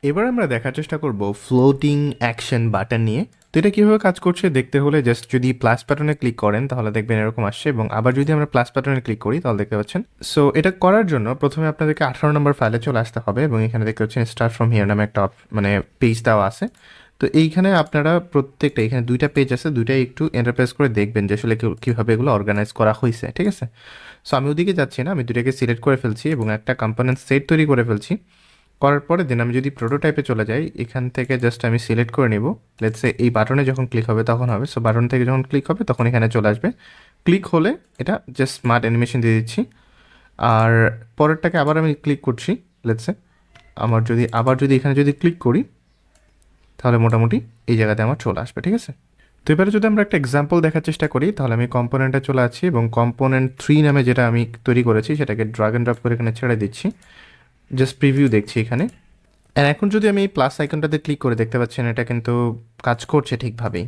এবার আমরা দেখার চেষ্টা করব ফ্লোটিং অ্যাকশন বাটন নিয়ে। তো এটা কীভাবে কাজ করছে দেখতে হলে জাস্ট যদি প্লাস বাটনে ক্লিক করেন তাহলে দেখবেন এরকম আসছে, এবং আবার যদি আমরা প্লাস বাটনে ক্লিক করি তাহলে দেখতে পাচ্ছেন। সো এটা করার জন্য প্রথমে আপনাদেরকে 18 নম্বর ফাইলে চলে আসতে হবে, এবং এখানে দেখতে পাচ্ছেন স্টার্ট ফ্রম হিয়ার নামে একটা মানে পেজ দেওয়া আছে। তো এইখানে আপনারা প্রত্যেকটা, এখানে দুইটা পেজ আছে, দুইটাই একটু এন্টারপ্রেস করে দেখবেন যে আসলে কীভাবে এগুলো অর্গানাইজ করা হয়েছে, ঠিক আছে? সো আমি ওদিকে যাচ্ছি না, আমি দুটাকে সিলেক্ট করে ফেলছি এবং একটা কম্পোনেন্ট সেট তৈরি করে ফেলছি। করার পরে দেন আমি যদি প্রোটোটাইপে চলে যাই, এখান থেকে জাস্ট আমি সিলেক্ট করে নিব। লেটস সে এই বাটনে যখন ক্লিক হবে তখন হবে, সো বাটন থেকে যখন ক্লিক হবে তখন এখানে চলে আসবে। ক্লিক হলে এটা জাস্ট স্মার্ট অ্যানিমেশন দিয়ে দিচ্ছি। আর পরেরটাকে আবার আমি ক্লিক করছি। লেটস সে আবার যদি এখানে যদি ক্লিক করি তাহলে মোটামুটি এই জায়গাতে আমার চলে আসবে, ঠিক আছে? তো এবারে যদি আমরা একটা এক্সাম্পল দেখার চেষ্টা করি তাহলে আমি কম্পোনেন্টে চলে আছি এবং কম্পোনেন্ট 3 নামে যেটা আমি তৈরি করেছি সেটাকে ড্রাগ অ্যান্ড ড্রপ করে এখানে ছেড়ে দিচ্ছি। জাস্ট প্রিভিউ দেখছি এখানে। আর এখন যদি আমি এই প্লাস আইকনটাতে ক্লিক করে দেখতে পাচ্ছেন এটা কিন্তু কাজ করছে ঠিকভাবেই।